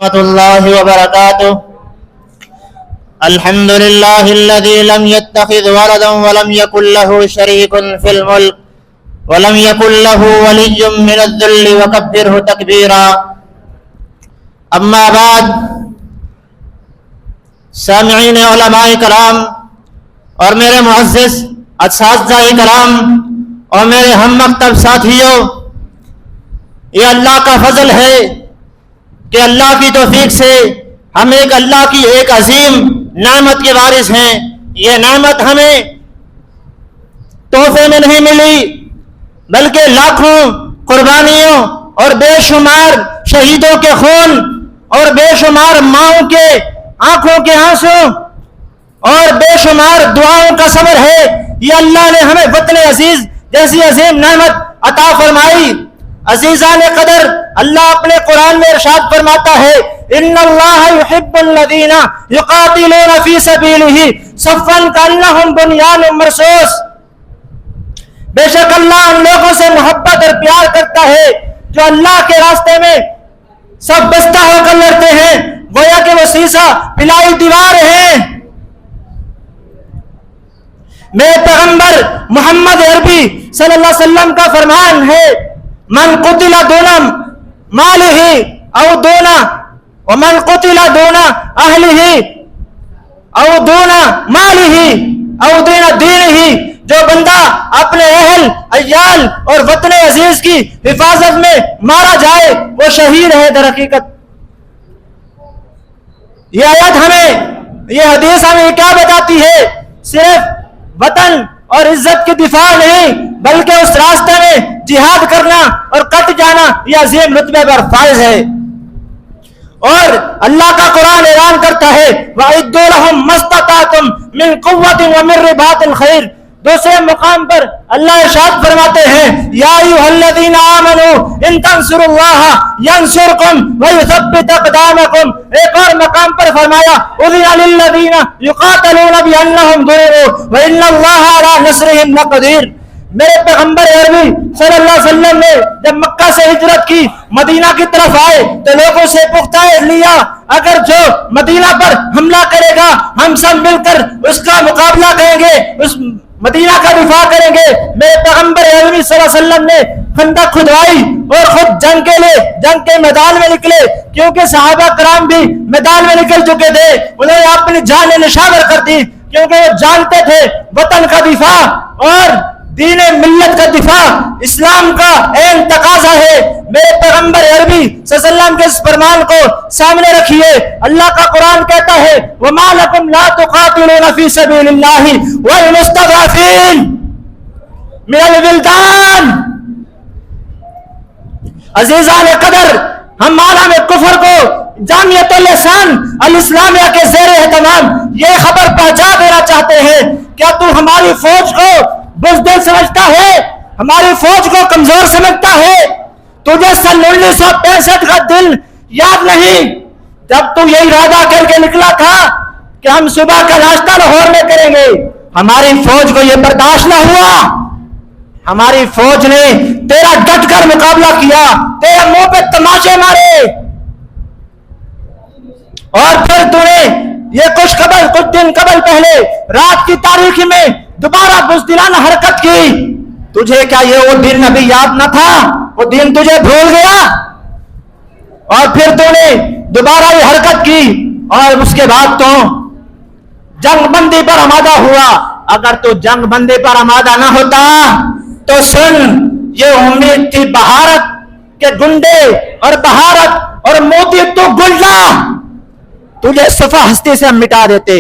ورحمة الله وبركاته. الحمد لله الذي لم يتخذ ولدا ولم يكن له شريك في الملك ولم يكن له ولي من الذل وكبره تكبيرا. اما بعد، سامعین علماء کرام اور میرے معزز اساتذہ کرام اور میرے ہم مکتب ساتھیوں، یہ اللہ کا فضل ہے کہ اللہ کی توفیق سے ہم اللہ کی ایک عظیم نعمت کے وارث ہیں. یہ نعمت ہمیں تحفے میں نہیں ملی، بلکہ لاکھوں قربانیوں اور بے شمار شہیدوں کے خون اور بے شمار ماؤں کے آنکھوں کے آنسو اور بے شمار دعاؤں کا ثمر ہے. یہ اللہ نے ہمیں وطن عزیز جیسی عظیم نعمت عطا فرمائی. عزیزان قدر، اللہ اپنے قرآن میں ارشاد فرماتا ہے، ان اللہ یحب الذین یقاتلون فی سبیلہ صفا کانہم بنیان مرصوص. بے شک اللہ ان لوگوں سے محبت اور پیار کرتا ہے جو اللہ کے راستے میں سب بستہ ہو کر لڑتے ہیں، گویا کہ وہ سیسا پلائی دیوار ہیں. میرے پیغمبر محمد عربی صلی اللہ علیہ وسلم کا فرمان ہے، من قتل دون مالہ او دون ومن قتل دون اہلہ او دون مالہ او دون دینہ. جو بندہ اپنے اہل عیال اور وطن عزیز کی حفاظت میں مارا جائے وہ شہید ہے. در حقیقت یہ آیت ہمیں، یہ حدیث ہمیں کیا بتاتی ہے؟ صرف وطن اور عزت کی دفاع نہیں، بلکہ اس راستے میں جہاد کرنا اور کٹ جانا یہ عظیم رتبے پر فائز ہے. اور اللہ کا قرآن اعلان کرتا ہے، وَأَعِدُّوا لَهُم مَّا اسْتَطَعْتُم مِّن قُوَّةٍ وَمِن رِّبَاطِ الْخَيْلِ. دوسرے مقام پر اللہ ارشاد فرماتے ہیں، یا ایھا الذین آمنوا ان تنصروا اللہ ینصرکم ویثبت اقدامکم. ایک اور مقام پر فرمایا، اذن للذین یقاتلون بانہم ظلموا وان اللہ علی نصرہم لقدیر. میرے پیغمبر عربی صلی اللہ علیہ وسلم نے جب مکہ سے ہجرت کی، مدینہ کی طرف آئے تو لوگوں سے پختہ لیا، اگر جو مدینہ پر حملہ کرے گا ہم سب مل کر اس کا مقابلہ کریں گے، اس مدینہ کا دفاع کریں گے. میرے پیغمبر عربی صلی اللہ علیہ وسلم نے خندق کھدوائی اور خود جنگ کے میدان میں نکلے، کیونکہ صحابہ کرام بھی میدان میں نکل چکے تھے. انہوں نے اپنی جانیں نشاور کر دی، کیونکہ وہ جانتے تھے وطن کا دفاع اور دین ملت کا دفاع اسلام کا عین تقاضا ہے. میرے پیغمبر عربی صلی اللہ علیہ وسلم کے اس فرمان کو سامنے رکھیے. اللہ کا قرآن کہتا ہے، وَمَا لَكُمْ لَا تُقَاتِلُونَ فِي سَبِيلِ اللَّهِ وَالْمُسْتَضْعَفِينَ مِنَ الْوِلْدَانِ. عزیزان قدر، ہم عالم کفر کو جامعۃ اللسان الاسلامیہ کے زیر اہتمام یہ خبر پہنچا دینا چاہتے ہیں، کیا تو ہماری فوج کو بزدل سمجھتا ہے، ہماری فوج کو کمزور سمجھتا ہے؟ تجھے سن 1965 کا دن یاد نہیں جب تو یہ ارادہ کر کے نکلا تھا کہ ہم صبح کا ناشتہ لاہور میں کریں گے؟ ہماری فوج کو یہ برداشت نہ ہوا. ہماری فوج نے تیرا ڈٹ کر مقابلہ کیا، تیرے منہ پہ تماشے مارے، اور پھر تو نے یہ کچھ دن قبل پہلے رات کی تاریخی میں دوبارہ بزدلانہ حرکت کی. تجھے کیا یہ وہ دن ابھی یاد نہ تھا؟ وہ دن تجھے بھول گیا؟ اور پھر تو نے دوبارہ یہ حرکت کی اور اس کے بعد تو جنگ بندی پر آمادہ ہوا. اگر تو جنگ بندی پر آمادہ نہ ہوتا تو سن، یہ امید تھی بہارت کے گنڈے اور بہارت اور موتی تو گلڈا تجھے صفحہ ہستی سے ہم مٹا دیتے.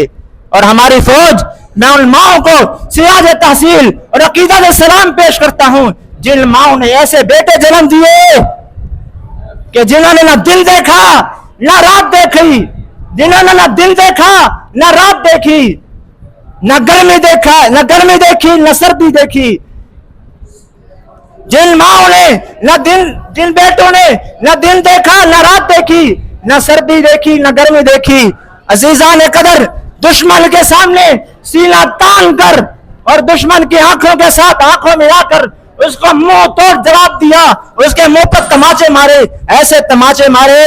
اور ہماری فوج، میں ان ماؤں کو سراج تحصیل اور عقیدت سلام پیش کرتا ہوں جن ماؤں نے ایسے بیٹے جنم دیے کہ جنہوں نے نہ دل دیکھا نہ رات دیکھی، جنہوں نے نہ دل دیکھا نہ رات دیکھی، نہ گرمی دیکھی نہ سردی دیکھی. جن ماؤں نے جن بیٹوں نے نہ دن دیکھا نہ رات دیکھی، نہ سردی دیکھی نہ گرمی دیکھی. عزیزان قدر، دشمن کے سامنے سینہ تان کر اور دشمن کی آنکھوں کے ساتھ آنکھوں ملا کر اس کو منہ توڑ جواب دیا، اس کے منہ پر تماچے مارے، ایسے تماچے مارے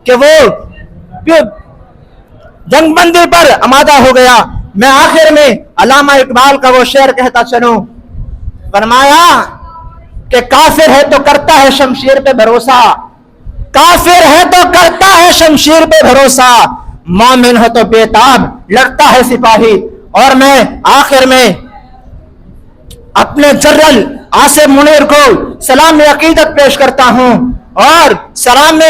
کہ وہ جنگ بندی پر آمادہ ہو گیا۔ میں آخر میں علامہ اقبال کا وہ شعر کہتا چلوں، فرمایا کہ کافر ہے تو کرتا ہے شمشیر پہ بھروسہ، کافر ہے تو کرتا ہے شمشیر پہ بھروسہ، مومن ہو تو بے تاب لڑتا ہے سپاہی۔ اور میں آخر میں اپنے جنرل آصف منیر کو سلام عقیدت پیش کرتا ہوں اور سلام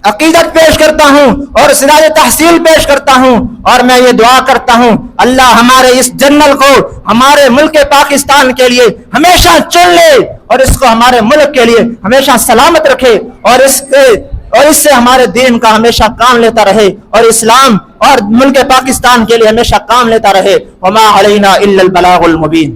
عقیدت پیش کرتا ہوں اور سراج تحصیل پیش کرتا ہوں، اور میں یہ دعا کرتا ہوں اللہ ہمارے اس جنرل کو ہمارے ملک پاکستان کے لیے ہمیشہ چن لے اور اس کو ہمارے ملک کے لیے ہمیشہ سلامت رکھے، اور اس سے ہمارے دین کا ہمیشہ کام لیتا رہے اور اسلام اور ملک پاکستان کے لیے ہمیشہ کام لیتا رہے۔ وما علینا الا البلاغ المبین۔